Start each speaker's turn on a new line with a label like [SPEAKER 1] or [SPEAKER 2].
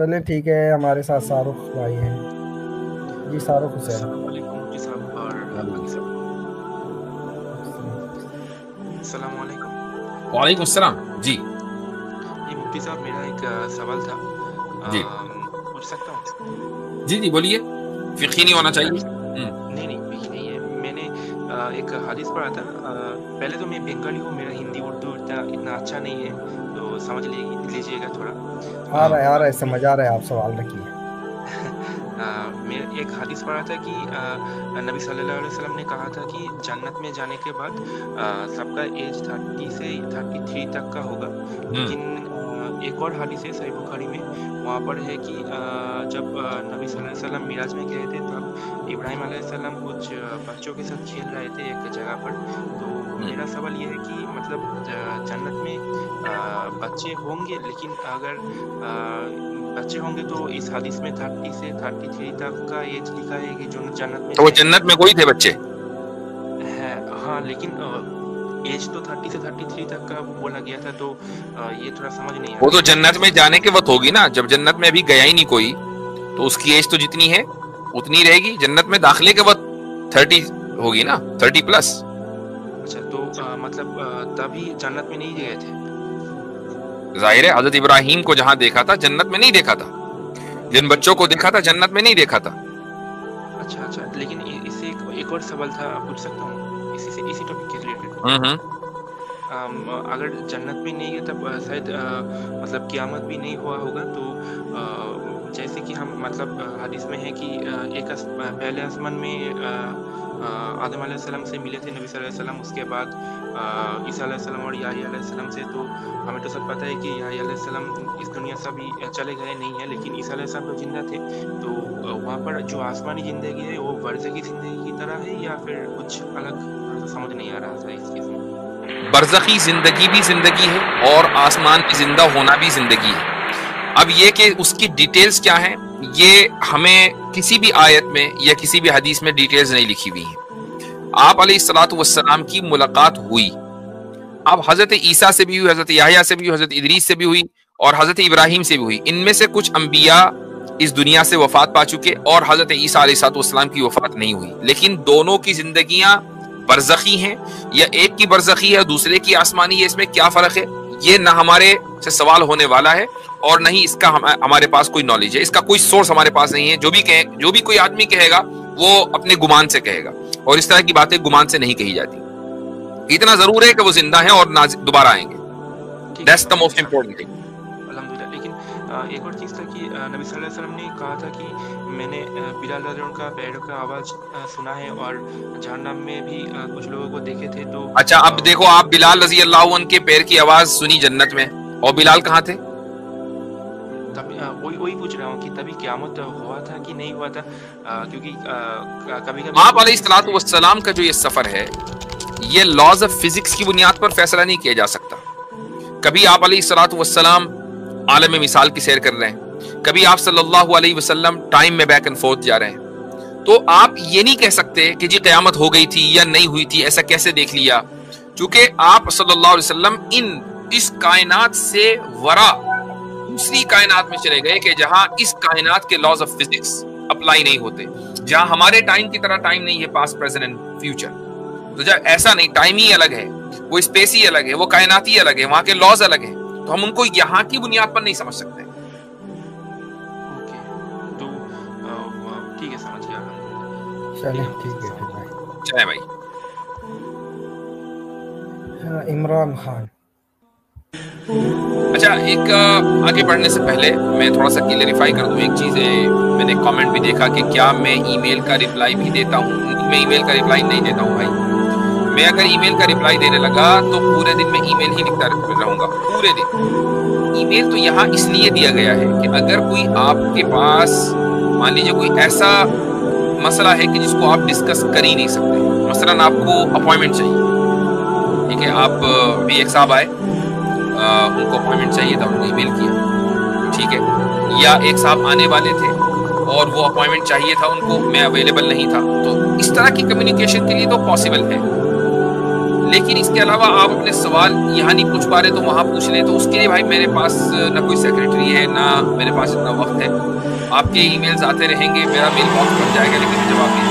[SPEAKER 1] چلے ٹھیک ہے، ہمارے ساتھ شاہ رخ بھائی ہیں جی، شاہ رخ حسین۔
[SPEAKER 2] السلام علیکم مفتی صاحب اور باقی سب، السلام علیکم۔
[SPEAKER 3] وعلیکم السلام جی
[SPEAKER 2] جی مفتی صاحب، میرا ایک سوال تھا،
[SPEAKER 3] جی
[SPEAKER 2] پوچھ سکتا ہوں؟
[SPEAKER 3] جی بولیے، فقہی نہیں ہونا چاہیے۔
[SPEAKER 2] نہیں نہیں ہے، میں نے ایک حدیث پڑھا تھا۔ پہلے تو میں بنگالی ہوں، میرا ہندی اردو اتنا اچھا نہیں ہے، تو سمجھ لیجیے گا تھوڑا۔
[SPEAKER 1] آ رہا ہے سمجھ آ رہا ہے، آپ سوال رکھیے۔
[SPEAKER 2] میں ایک حدیث پڑھا تھا کہ نبی صلی اللہ علیہ وسلم نے کہا تھا کہ جنت میں جانے کے بعد سب کا ایج 30 سے 33 تک کا ہوگا، لیکن ایک اور حدیث ہے صحیح بخاری میں، وہاں پر ہے کہ جب نبی صلی اللہ علیہ وسلم معراج میں گئے تھے تب ابراہیم علیہ السلام کچھ بچوں کے ساتھ کھیل رہے تھے ایک جگہ پر۔ تو میرا سوال یہ ہے کہ مطلب جنت میں بچے ہوں گے، لیکن اگر بچے ہوں گے تو اس حدیث میں 30 سے 33 تک کا ایج لکھا ہے کہ جو جنت میں
[SPEAKER 3] تو وہ جنت میں کوئی تھے بچے؟
[SPEAKER 2] ہے، ہاں، لیکن ایج تو 30 سے 33 تک کا بولا گیا تھا، تو یہ تھوڑا سمجھ نہیں آ
[SPEAKER 3] وہ تو
[SPEAKER 2] رہا۔
[SPEAKER 3] جنت میں جانے کے وقت ہوگی نا، جب جنت میں ابھی گیا ہی نہیں کوئی تو اس کی ایج تو جتنی ہے اتنی رہے گی۔ جنت میں داخلے کے وقت 30 ہوگی نا، 30 پلس۔
[SPEAKER 2] اچھا، تو مطلب تبھی جنت میں نہیں گئے تھے؟
[SPEAKER 3] ظاہر ہے حضرت ابراہیم کو جہاں دیکھا تھا جنت میں نہیں دیکھا تھا، جن بچوں کو دیکھا تھا جنت میں نہیں دیکھا تھا۔
[SPEAKER 2] اچھا، لیکن اس سے ایک اور سوال تھا، پوچھ سکتا ہوں اسی ٹاپک کے ریلیٹڈ؟ اگر جنت میں نہیں گئے تب شاید مطلب قیامت بھی نہیں ہوا ہوگا، تو جیسے کہ ہم مطلب حدیث میں ہے کہ ایک پہلے آسمان میں آدم علیہ السلام سے ملے تھے نبی صلی اللہ علیہ وسلم، اس کے بعد عیسیٰ علیہ السلام اور یحییٰ علیہ السلام سے، تو ہمیں تو سب پتہ ہے کہ یحییٰ علیہ السلام اس دنیا سے ابھی چلے گئے نہیں ہیں، لیکن عیسیٰ علیہ السلام تو زندہ تھے۔ تو وہاں پر جو آسمانی زندگی ہے وہ برزخی زندگی کی طرح ہے یا پھر کچھ الگ؟ سمجھ نہیں آ رہا تھا اس چیز میں۔
[SPEAKER 3] برزخی زندگی بھی زندگی ہے اور آسمان میں زندہ ہونا بھی زندگی ہے۔ اب یہ کہ اس کی ڈیٹیلز کیا ہیں یہ ہمیں کسی بھی آیت میں یا کسی بھی حدیث میں ڈیٹیلز نہیں لکھی ہوئی ہیں۔ آپ علیہ الصلوۃ والسلام کی ملاقات ہوئی، اب حضرت عیسیٰ سے بھی ہوئی، حضرت یحییٰ سے بھی ہوئی، حضرت ادریس سے بھی ہوئی اور حضرت ابراہیم سے بھی ہوئی۔ ان میں سے کچھ انبیاء اس دنیا سے وفات پا چکے اور حضرت عیسیٰ علیہ الصلوۃ والسلام کی وفات نہیں ہوئی، لیکن دونوں کی زندگیاں برزخی ہیں، یا ایک کی برزخی ہے دوسرے کی آسمانی ہے۔ اس میں کیا فرق ہے یہ نہ ہمارے سے سوال ہونے والا ہے اور نہ ہی اس کا ہمارے پاس کوئی نالج ہے، اس کا کوئی سورس ہمارے پاس نہیں ہے۔ جو بھی کوئی آدمی کہے گا وہ اپنے گمان سے کہے گا، اور اس طرح کی باتیں گمان سے نہیں کہی جاتی۔ اتنا ضرور ہے کہ وہ زندہ ہیں اور دوبارہ آئیں گے، that's the most important thing.
[SPEAKER 2] الحمدللہ، لیکن ایک اور چیز تھا کہ نبی صلی اللہ علیہ وسلم نے کہا تھا کہ میں نے بلال رضی اللہ عنہ کا پیروں کا آواز سنا ہے اور جہنم میں بھی کچھ لوگوں کو دیکھے تھے۔ تو
[SPEAKER 3] اچھا اب دیکھو، آپ بلال رضی اللہ عنہ کے پیر کی آواز سنی جنت میں، اور بلال کہاں تھے؟
[SPEAKER 2] وہی پوچھ رہا ہوں کہ تبھی قیامت ہوا تھا کہ نہیں ہوا تھا، کیونکہ کبھی
[SPEAKER 3] آپ علیہ الصلوۃ والسلام کا جو یہ سفر ہے یہ لاز آف فزکس کی بنیاد پر فیصلہ نہیں کیا جا سکتا۔ کبھی آپ علیہ الصلوۃ والسلام عالم مثال کی سیر کر رہے ہیں، کبھی آپ صلی اللہ علیہ وسلم ٹائم میں بیک اینڈ فورتھ جا رہے ہیں، تو آپ یہ نہیں کہہ سکتے کہ جی قیامت ہو گئی تھی یا نہیں ہوئی تھی، ایسا کیسے دیکھ لیا، چونکہ آپ صلی اللہ علیہ وسلم اس کائنات سے ورا دوسری کائنات میں چلے گئے کہ جہاں اس کائنات کے لاز آف فزکس اپلائی نہیں ہوتے، جہاں ہمارے ٹائم کی طرح ٹائم نہیں ہے، پاسٹ پریزنٹ اینڈ فیوچر۔ تو جب ایسا نہیں، ٹائم ہی الگ ہے، وہ اسپیس ہی الگ ہے، وہ کائنات ہی الگ ہے، وہاں کے لاز الگ ہیں، تو ہم ان کو یہاں کی بنیاد پر نہیں سمجھ سکتے۔
[SPEAKER 2] اوکے، تو ٹھیک ہے، سمجھ گیا۔
[SPEAKER 1] چلیں ٹھیک ہے پھر بھائی۔
[SPEAKER 3] چلیں بھائی۔
[SPEAKER 1] عمران خان۔
[SPEAKER 3] اچھا، ایک آگے بڑھنے سے پہلے میں تھوڑا سا کلیریفائی کر دوں ایک چیز ہے۔ میں نے کامنٹ بھی دیکھا کہ کیا میں ای میل کا رپلائی بھی دیتا ہوں؟ میں ای میل کا رپلائی نہیں دیتا ہوں بھائی۔ میں اگر ای میل کا رپلائی دینے لگا تو پورے دن میں ای میل ہی لکھتا رہوں گا، پورے دن۔ ای میل تو یہاں اس لیے دیا گیا ہے کہ اگر کوئی آپ کے پاس مان لیجیے کوئی ایسا مسئلہ ہے کہ جس کو آپ ڈسکس کر ہی نہیں سکتے، مثلاً آپ کو اپوائنٹمنٹ چاہیے، ٹھیک ہے، آپ بھی ایک صاحب آئے، ان کو اپوائنٹمنٹ چاہیے تھا، انہوں نے ای میل کیا، ٹھیک ہے، یا ایک صاحب آنے والے تھے اور وہ اپوائنٹمنٹ چاہیے تھا ان کو، میں اویلیبل نہیں تھا، تو اس طرح کی کمیونیکیشن کے لیے تو پاسبل ہے، لیکن اس کے علاوہ آپ اپنے سوال یہاں نہیں پوچھ پا رہے تو وہاں پوچھ لیں. تو اس کے لیے بھائی میرے پاس نہ کوئی سیکریٹری ہے نہ میرے پاس اتنا وقت ہے. آپ کے ای میلز آتے رہیں گے, میرا میل باکس بن جائے گا لیکن جواب نہیں